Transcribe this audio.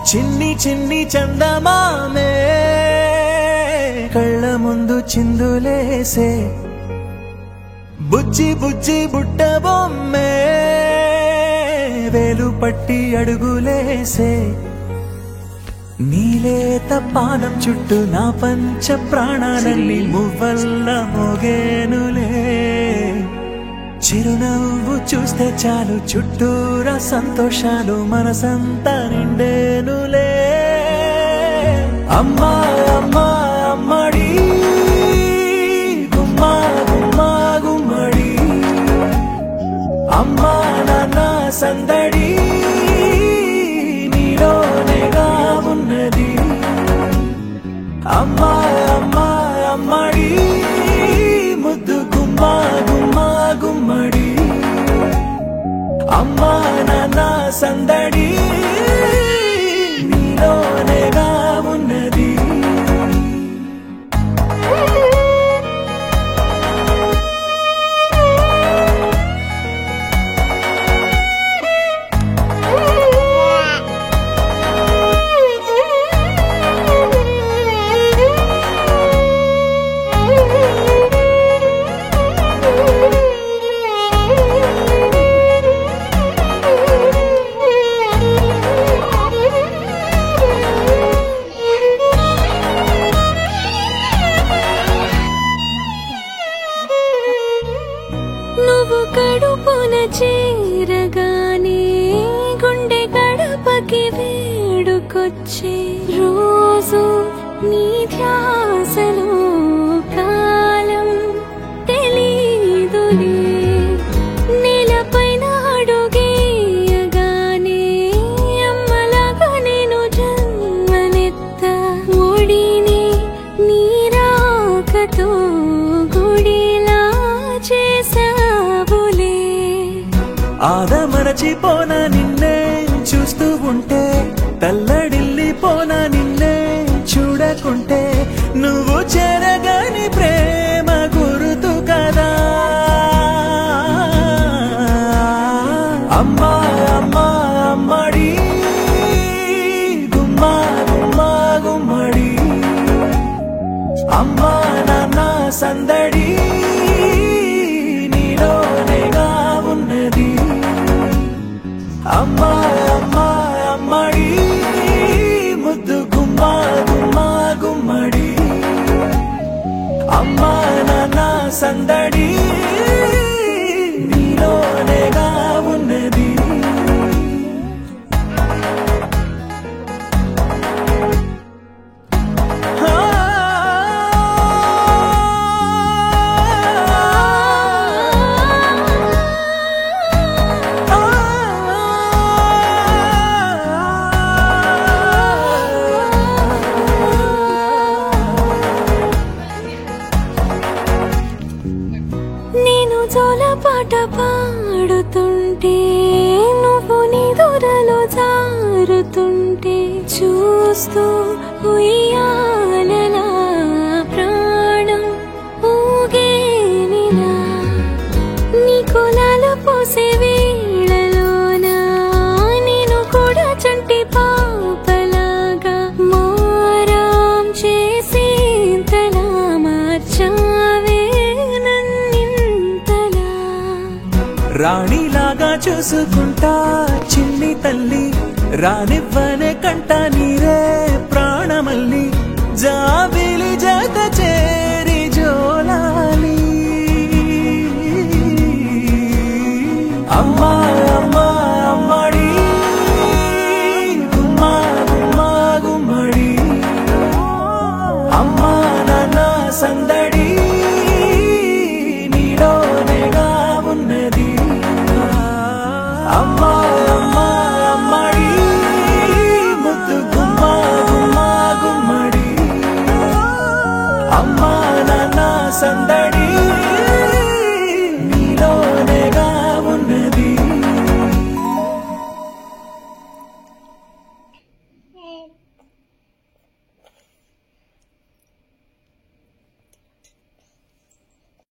చిన్ని చిన్ని చందమామే కళ్ళ ముందు చిందులేసే బుజ్జి బుజ్జి బుట్ట బొమ్మే వేలు పట్టి అడుగులేసే నీలేత పానం చుట్టూ నా పంచ ప్రాణాలన్నీ మువ్వల్ల మోగేనులే చిరునవ్వు చూస్తే చాలు చుట్టూరా సంతోషాలు మనసంతా నిండేనులే అమ్మా అమ్మా అమ్మడి గుమ్మా గుమ్మా గుమ్మడి అమ్మా నాన్న సందడి నీలోనేగా ఉన్నది అమ్మా అమ్మా అమ్మడి ముద్దు గుమ్మా గుమ్మా గుమ్మడి అమ్మా నాన్న సందడి నీలోనేగా ఉన్నది కడుపున చేరగానే గుండె గడపకి వేడుకొచ్చే రోజు నీ ధ్యాసలో కాలం తెలీదులే నేలపైన అడుగేయగానే అమ్మలాగా నేను జన్మనెత్త ఒడిని నీ రాకతో గుడిలా చేసా ఆదమరచిపోనా నిన్నే చూస్తూ ఉంటే తల్లడిల్లిపోనా నిన్నే చూడకుంటే నువ్వు చెరగని ప్రేమ గురుతు కదా అమ్మా అమ్మా అమ్మడి గుమ్మా గుమ్మా గుమ్మడి అమ్మా నాన్న సందడి నీలోనేగా ఉన్నది అమ్మా అమ్మా అమ్మడి ముద్దు గుమ్మా గుమ్మా గుమ్మడి అమ్మా నాన్న సందడి నీలోనేగా ఉన్నది పాట పాడుతుంటే నువ్వు నీ దూరలో జారుతుంటే చూస్తూ ఉయ్యాలలా ప్రాణం ఊగేనిలా నీ కులాలు పోసే వేళలోనా నేను కూడా చంటి పాపలాగా మారాం చేసి తలా మార్చావే రాణిలాగా చూసుకుంటా చిన్ని తల్లి రానివ్వనే కంట నీరే ప్రాణమల్లి జాబిలి జత చేరి జోలాలి అమ్మా